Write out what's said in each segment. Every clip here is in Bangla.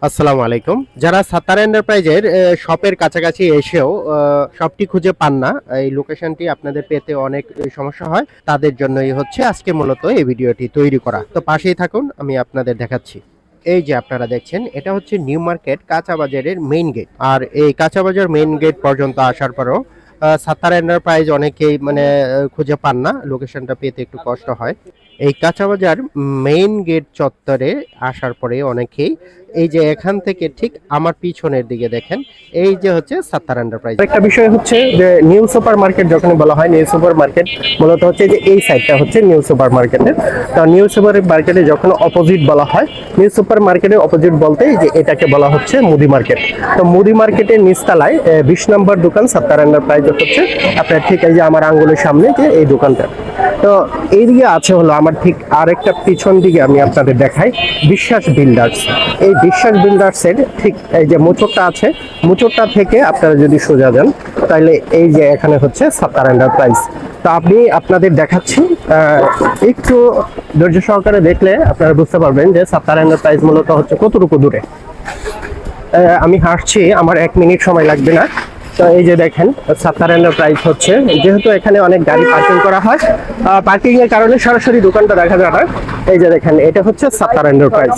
আসসালামু আলাইকুম। যারা সাত্তার এন্টারপ্রাইজের শপের কাছাকাছি এসেও শপটি খুঁজে পান না, এই লোকেশনটি আপনাদের পেতে অনেক সমস্যা হয়, তাদের জন্যই হচ্ছে আজকে মূলত এই ভিডিওটি তৈরি করা। তো পাশেই থাকুন, আমি আপনাদের দেখাচ্ছি। এই যে আপনারা দেখছেন, এটা হচ্ছে নিউ মার্কেট কাঁচা বাজারের মেইন গেট। আর এই কাঁচা বাজার মেইন গেট পর্যন্ত আসার পরেও সাত্তার এন্টারপ্রাইজ অনেকেই খুঁজে পান না, লোকেশনটা পেতে একটু কষ্ট হয়। এই কাঁচা বাজার মেইন গেট চত্বরে আসার পরে অনেকেই এই যে এখান থেকে ঠিক আমার পিছনের দিকে দেখেন, এই যে হচ্ছে সাত্তার এন্টারপ্রাইজ। একটা বিষয় হচ্ছে যে নিউ সুপার মার্কেট যখন বলা হয়, নিউ সুপার মার্কেট মূলত হচ্ছে যে এই সাইডটা হচ্ছে নিউ সুপার মার্কেটের। তো নিউ সুপার মার্কেটে যখন অপোজিট বলা হয়, নিউ সুপার মার্কেটের অপোজিট বলতে যে এটাকে বলা হচ্ছে মুদি মার্কেট। তো মুদি মার্কেটের নিচতলায় 20 নম্বর দোকান সাত্তার এন্টারপ্রাইজ হচ্ছে আপনার ঠিক এই যে আমার আঙ্গুলের সামনে যে এই দোকানটা। তো এইদিকে আছে হলো আমার ঠিক আরেকটা পিছন দিকে আমি আপনাদের দেখাই, বিশ্বাস বিল্ডার্স। এই বিশ্বাস বিল্ডার্সের ঠিক এই যে মোচরটা আছে, মোচরটা থেকে আপনারা যদি সোজা যান তাহলে এই যে এখানে হচ্ছে সাত্তার এন্টারপ্রাইজ। তো আমি আপনাদের দেখাচ্ছি, একটু ধৈর্য সহকারে দেখলে আপনারা বুঝতে পারবেন যে সাত্তার এন্টারপ্রাইজ মূলত হচ্ছে কতটুকু দূরে। আমি হাঁটছি, আমার 1 মিনিট সময় লাগবে না। তো এই যে দেখেন সাত্তার এন্টারপ্রাইজ হচ্ছে, যেহেতু এখানে অনেক গাড়ি পার্কিং করা হয়, পার্কিং এর কারণে সরাসরি দোকানটা দেখা যায় না। এই যে দেখেন, এটা হচ্ছে সাত্তার এন্টারপ্রাইজ।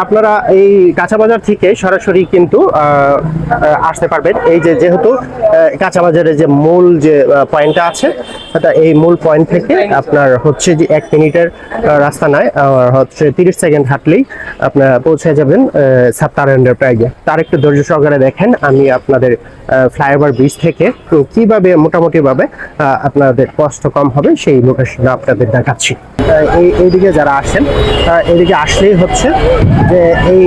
আপনারা এই কাঁচা বাজার থেকে সরাসরি কিন্তু আসতে পারবেন। এই যে যেহেতু কাঁচা বাজারের যে মূল যে পয়েন্টটা আছে, এই মূল পয়েন্ট থেকে আপনার হচ্ছে যে 1 মিনিটের রাস্তা নয়, হচ্ছে 30 সেকেন্ড হাঁটলেই আপনারা পৌঁছে যাবেন সাত্তার এন্টারপ্রাইজে। তার একটু ধৈর্য সহকারে দেখেন, আমি আপনাদের ফ্লাইওভার ব্রিজ থেকে কিভাবে মোটামুটি ভাবে আপনাদের কষ্ট কম হবে সেই লোকেশন আপনাদের দেখাচ্ছি। এইদিকে যারা আসেন, এদিকে আসলেই হচ্ছে যে এই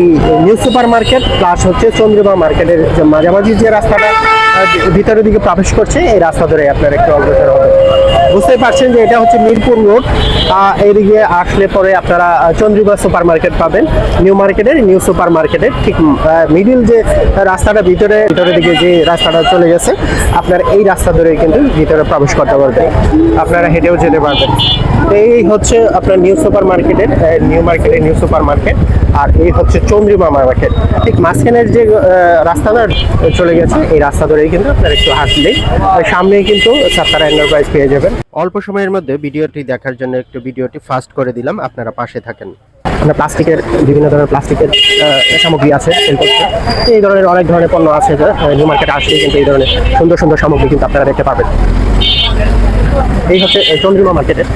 নিউ সুপার মার্কেট প্লাস হচ্ছে চন্দ্রিমা মার্কেটের যে মাঝামাঝি যে রাস্তাটা ভিতরের দিকে প্রবেশ করছে, এই রাস্তা ধরে আপনার একটু অগ্রসর হবে। বুঝতেই পারছেন যে এটা হচ্ছে মিরপুর রোড। এইদিকে আসলে পরে আপনারা চন্দ্রিমা সুপার মার্কেট পাবেন, নিউ মার্কেটের নিউ সুপার মার্কেটের ঠিক মিডিল যে রাস্তাটা ভিতরের দিকে যে রাস্তাটা চলে গেছে, আপনার এই রাস্তা ধরে কিন্তু ভিতরে প্রবেশ করতে পারবেন, আপনারা হেঁটেও যেতে পারবেন। এই হচ্ছে আপনার নিউ সুপার মার্কেটের নিউ সুপার মার্কেট, আর এই হচ্ছে চন্দ্রিমা মার্কেট। ঠিক মাঝখানের যে রাস্তাটা চলে গেছে, এই রাস্তা ধরেই কিন্তু আপনারা একটু হাঁটলেই সামনেই কিন্তু সাত্তার এন্টারপ্রাইজ পেয়ে যাবেন। অল্প সময়ের মধ্যে ভিডিওটি দেখার জন্য একটু ভিডিওটি ফাস্ট করে দিলাম, আপনারা পাশে থাকেন। প্লাস্টিকের বিভিন্ন ধরনের প্লাস্টিকের সামগ্রী আছে, এই ধরনের অনেক ধরনের পণ্য আছে, নিউ মার্কেটে আসলে কিন্তু এই ধরনের সুন্দর সুন্দর সামগ্রী কিন্তু আপনারা দেখতে পাবেন। এই হচ্ছে চন্দ্রিমা মার্কেটের,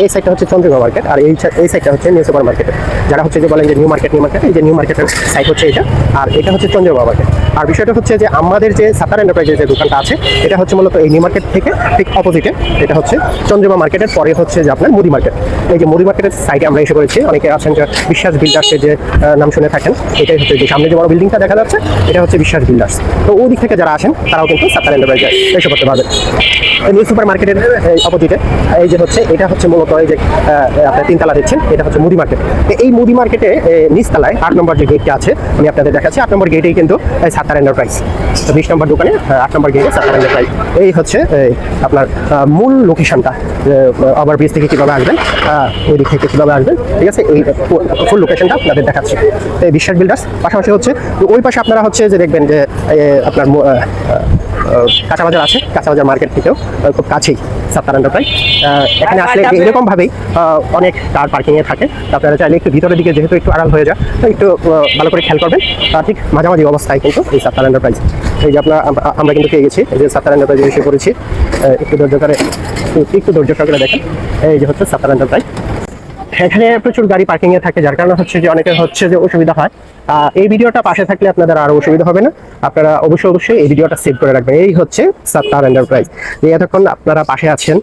এই সাইডটা হচ্ছে চন্দ্রিমা মার্কেট, আর এই সাইডটা হচ্ছে নিউ সুপার মার্কেট। যারা হচ্ছে যে বলেন যে নিউ মার্কেট, এই যে নিউ মার্কেটের সাইড হচ্ছে এটা, আর এটা হচ্ছে চন্দ্রিমা মার্কেট। আর বিষয়টা হচ্ছে যে আমাদের যে সাত্তার এন্টারপ্রাইজের যে দোকানটা আছে, এটা হচ্ছে মূলত এই নিউ মার্কেট থেকে ঠিক অপোজিটে, এটা হচ্ছে চন্দ্রিমা মার্কেটের পরে হচ্ছে যে আপনার মুদি মার্কেট। এই যে মুদি মার্কেটের সাইডে আমরা এসে পড়েছি। অনেকে আছেন যে বিশ্বাস বিল্ডার্সের যে নাম শুনে থাকেন, এটাই হচ্ছে যে সামনে যে বড় বিল্ডিংটা দেখা যাচ্ছে, এটা হচ্ছে বিশ্বাস বিল্ডার্স। তো ওই দিক থেকে যারা আসেন তারাও কিন্তু সাত্তার এন্টারপ্রাইজে এসে করতে পারবেন। নিউ সুপার মার্কেটের অপোজিটে এই যে হচ্ছে, এটা হচ্ছে মূলত এই যে আপনার 3 তলা দেখছেন, এটা হচ্ছে মুদি মার্কেট। এই মুদি মার্কেটে নিচতলায় 8 নম্বর যে গেটটা আছে, আমি আপনাদের দেখাচ্ছি। 8 নম্বর গেটেই কিন্তু সাত্তার এন্টারপ্রাইজ। 20 নম্বর দোকানে 8 নম্বর গেটে সাত্তার এন্টারপ্রাইজ। এই হচ্ছে আপনার মূল লোকেশনটা। ওভার ব্রিজ থেকে কীভাবে আসবেন, ওই দিক থেকে কীভাবে আসবেন, ঠিক আছে, এই ফুল লোকেশনটা আপনাদের দেখাচ্ছি। এই বিশ্বাস বিল্ডার্স পাশাপাশি হচ্ছে ওই পাশে আপনারা হচ্ছে যে দেখবেন যে আপনার কাঁচা বাজার আছে, কাঁচা বাজার মার্কেট থেকেও খুব কাছেই সাত্তার এন্টারপ্রাইজ। এখানে আসলে এরকম ভাবেই অনেক কার পার্কিং এ থাকে। আপনারা চাইলে একটু ভিতরের দিকে, যেহেতু একটু আড়াল হয়ে যায়, একটু ভালো করে খেয়াল করবেন। ঠিক মাঝামাঝি অবস্থায় কিন্তু এই সাত্তার এন্টারপ্রাইজ। এই যে আমরা কিন্তু পেয়ে গেছি, এই যে সাত্তার এন্টারপ্রাইজে এসে পড়েছি। একটু ধৈর্য সহকারে দেখেন, এই যে হচ্ছে সাত্তার এন্টারপ্রাইজ। এখানে প্রচুর গাড়ি পার্কিং এ থাকে, যার কারণে হচ্ছে যে অনেকের হচ্ছে যে অসুবিধা হয়। এই ভিডিওটা পাশে থাকলে আপনাদের আরো অসুবিধা হবে না। আপনারা অবশ্যই এই ভিডিওটা সেভ করে রাখবেন। এই হচ্ছে সাত্তার এন্টারপ্রাইজ। এতক্ষণ আপনারা পাশে আছেন,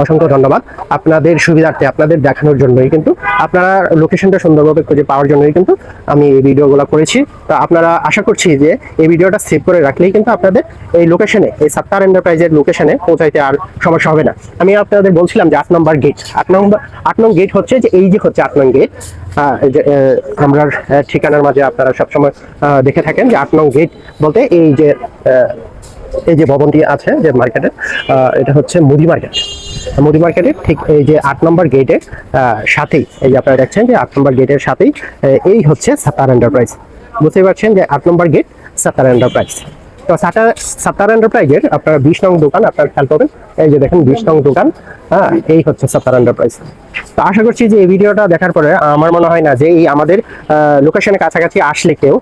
অসংখ্য ধন্যবাদ। আপনাদের সুবিধার্থে, আপনাদের দেখানোর জন্যই কিন্তু, আপনারা লোকেশনটা সুন্দরভাবে খুঁজে পাওয়ার জন্যই কিন্তু আমি এই ভিডিওগুলো করেছি। তো আপনারা আশা করছি যে এই ভিডিওটা সেভ করে রাখলেই কিন্তু আপনাদের এই লোকেশনে, এই সাত্তার এন্টারপ্রাইজের লোকেশনে পৌঁছাইতে আর সমস্যা হবে না। আমি আপনাদের বলছিলাম যে 8 নম্বর গেট, 8 নং গেট হচ্ছে যে এই যে হচ্ছে 8 নং গেট। আমরা ঠিকানার মাঝে আপনারা সবসময় দেখে থাকেন যে 8 নং গেট বলতে এই যে এই যে ভবনটি আছে যে মার্কেটে, এটা হচ্ছে মুদি মার্কেট। মুদি মার্কেটের ঠিক এই যে 8 নম্বর গেটের সাথেই, এই যে আপনারা দেখছেন যে 8 নম্বর গেটের সাথেই এই হচ্ছে সাত্তার এন্টারপ্রাইজ। বুঝতেই পারছেন যে 8 নম্বর গেট সাত্তার এন্টারপ্রাইজ। তো সাত্তার এন্টারপ্রাইজের আপনার 20 নং দোকান আপনারা খেয়াল করবেন, এই যে দেখেন 20 নং দোকান, হ্যাঁ এই হচ্ছে সাত্তার এন্টারপ্রাইজ। তো আশা করছি যে এই ভিডিওটা দেখার পরে আমার মনে হয় না যে এই আমাদের লোকেশনের কাছাকাছি আসলে কেউ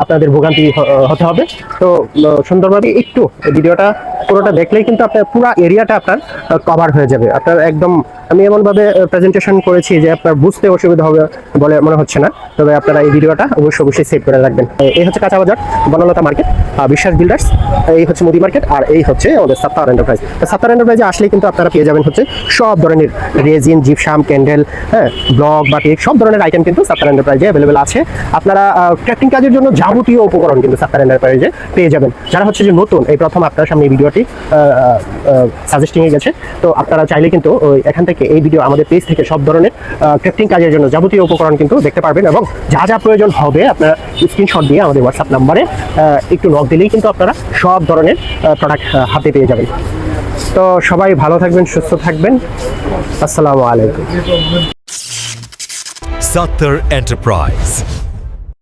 আপনাদের ভোগান্তি হতে হবে। তো সুন্দরভাবে একটু ভিডিওটা পুরোটা দেখলেই কিন্তু আপনার পুরো এরিয়াটা আপনার কভার হয়ে যাবে। আপনার একদম আমি এমনভাবে প্রেজেন্টেশন করেছি যে আপনার বুঝতে অসুবিধা হবে বলে মনে হচ্ছে না। তবে আপনারা এই ভিডিওটা অবশ্যই সেভ করে রাখবেন। এই হচ্ছে কাঁচা বাজার, বনলতা মার্কেট, বিশ্বাস বিল্ডার্স, এই হচ্ছে মুদি মার্কেট, আর এই হচ্ছে আমাদের সাত্তার এন্টারপ্রাইজ। সাত্তার এন্টারপ্রাইজে আসলেই কিন্তু আপনারা পেয়ে যাবেন হচ্ছে সব ধরনের রেজিন, জিপসাম, ক্যান্ডেল, হ্যাঁ ব্লক, বাটিক, সব ধরনের আইটেম কিন্তু সাত্তার এন্টারপ্রাইজে অ্যাভেলেবেল আছে। আপনারা ক্রাফটিং কাজের জন্য যাবতীয় উপকরণ কিন্তু সাত্তার এন্টারপ্রাইজে পেয়ে যাবেন। যারা হচ্ছে যে নতুন, এই প্রথম আপনার সামনে এই ভিডিওটি সাজেস্টিং এ গেছে, তো আপনারা চাইলে কিন্তু এখান থেকে এই ভিডিও আমাদের পেজ থেকে সব ধরনের ক্রাফটিং কাজের জন্য যাবতীয় উপকরণ কিন্তু দেখতে পারবেন, এবং যা যা প্রয়োজন হবে আপনারা স্ক্রিনশট দিয়ে আমাদের হোয়াটসঅ্যাপ নাম্বারে একটু নক দিলেই কিন্তু আপনারা সব ধরনের প্রোডাক্ট হাতে পেয়ে যাবেন। তো সবাই ভালো থাকবেন, সুস্থ থাকবেন। আসসালামু আলাইকুম। Sattar Enterprise.